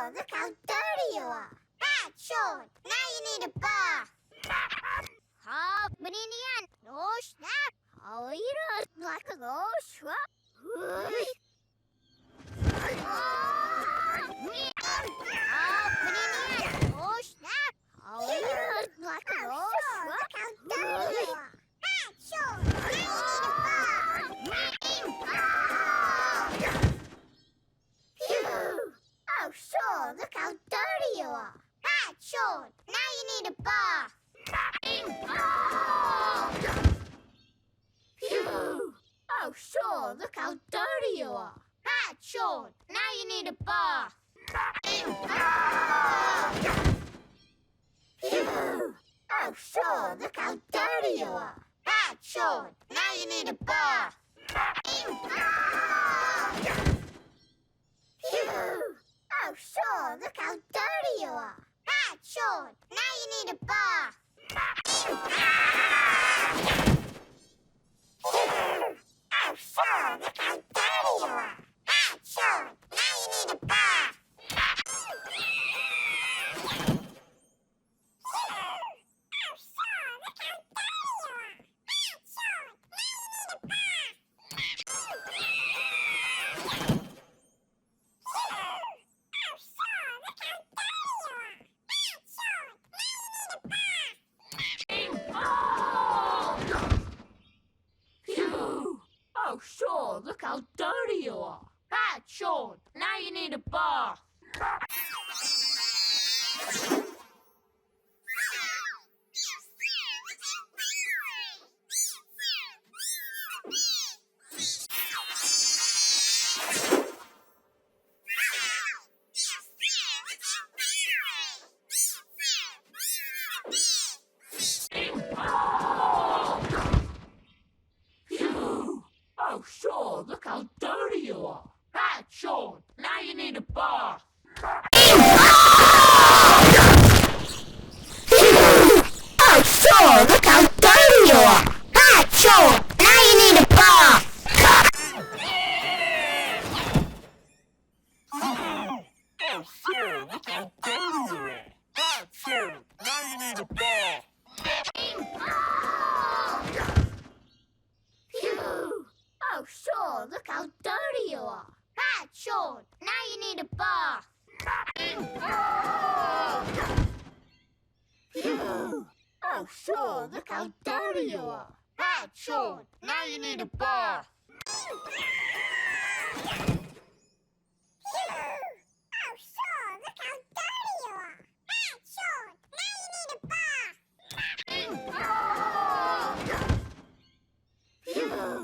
Shaun, look how dirty you are. Ah, Shaun, now you need a bath. Mabini yan. No snap. Alira, like a no swap. Mabini yan. No snap. Alira, like a no swap. Look how dirty you are. Ah, Shaun, now you need a bath. Oh, Shaun, look how dirty you are. Ah, Shaun, now you need a bath. Oh, Shaun, look how dirty you are. Ah, Shaun, now you need a bath. Oh, Shaun, look how dirty you are. Ah, Shaun, now you need a bath. Oh, Shaun, look how dirty you are. Ah, Shaun, now you need a bath. Oh, Shaun, look how dirty you are. Ah, Shaun, now you need a bath. Oh, Shaun, look how dirty you are. Ah, Shaun, now you need a bath. Oh, Shaun, look how dirty you are. Ah, Shaun, now you need a bath. Oh, Shaun, look how dirty you are. Ah, Shaun, now you need a bath. Oh, Shaun, look how dirty you are. Ah, Shaun, now you need a bath. Oh, Shaun, look how dirty you are. Ah, Shaun, now you need a bath. Oh, Shaun, look how dirty you are. Ah, Shaun, now you need a bath.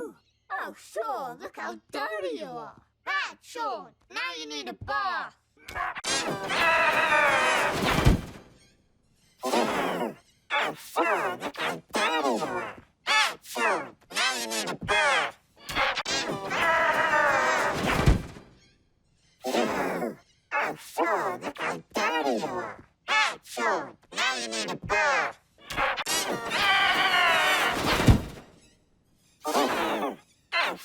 Oh, Shaun, look how dirty you are. Ah, Shaun, now you need a bath. Oh, Shaun, look how dirty you are. Ah, Shaun, now you need a bath. Oh, Shaun, look how dirty you are. Ah, Shaun, now you need a bath. Oh, Shaun, look how dirty you are. Ah, Shaun, now you need a bath. Oh,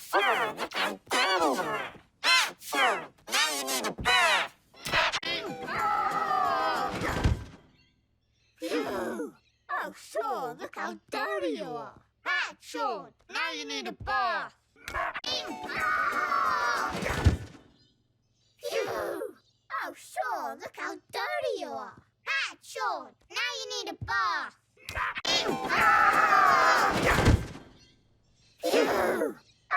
Shaun, look how dirty you are. Ah, Shaun, now you need a bath. Oh, Shaun, look how dirty you are. Ah, Shaun, now you need a bath. Oh, Shaun, look how dirty you are. Ah, Shaun, now you need a bath.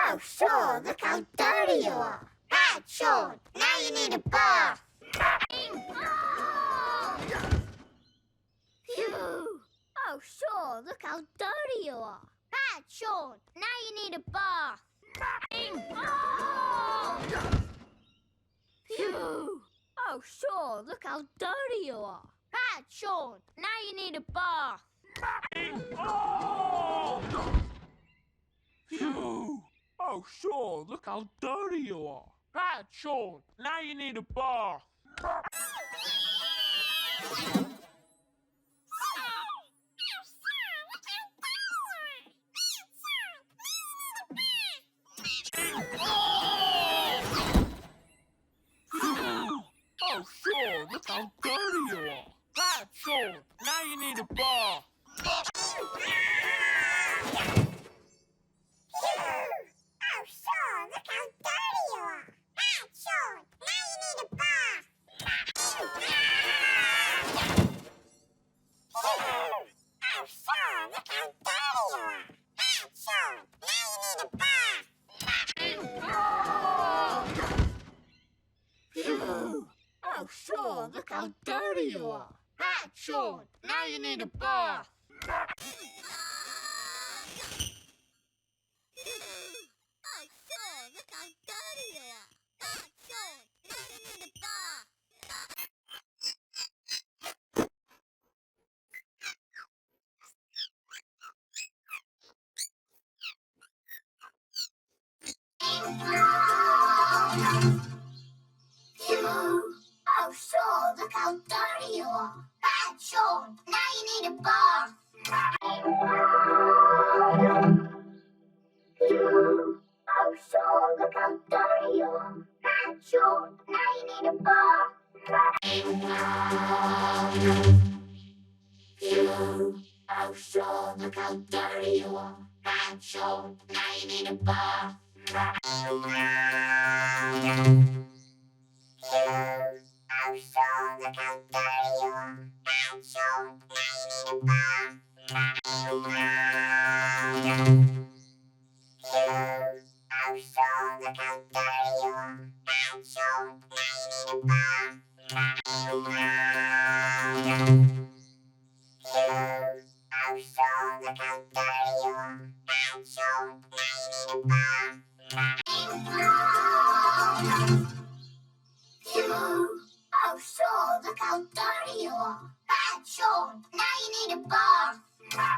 Oh, Shaun, look how dirty you are. Ah, Shaun, now you need a bath. Oh, Shaun, look how dirty you are. Ah, Shaun, now you need a bath. Oh, Shaun, look how dirty you are. Ah, Shaun, now you need a bath. Oh, Shaun, look how dirty you are. Ah, Shaun, now you need a bath. Oh, Shaun, need a bar. Oh, Shaun, look how dirty you are. Ah, Shaun, now you need a bath. Oh, Shaun, look how dirty you are. Ah, Shaun, now you need a bath. Oh, Shaun, look how dirty you are. Ah, Shaun, now you need a bath. Oh, Shaun, look how dirty you are. Ah, Shaun, now you need a bath. Oh, Shaun, look how dirty you are. Ah, Shaun, now you need a bath. Oh, Shaun, look how dirty you are. Ah, Shaun, now you need a bath. Oh, Shaun, look how dirty you are. Ah, Shaun, now you need a bath. Oh, Shaun, look how dirty you are. Ah, Shaun, now you need a bath. Oh, Shaun, look how dirty you are. Ah, Shaun, now you need a bath. Oh, Shaun, look how dirty you are. Ah, Shaun, now you need a bath. Oh, Shaun, look how dirty you are. Ah, Shaun, now you need a bath.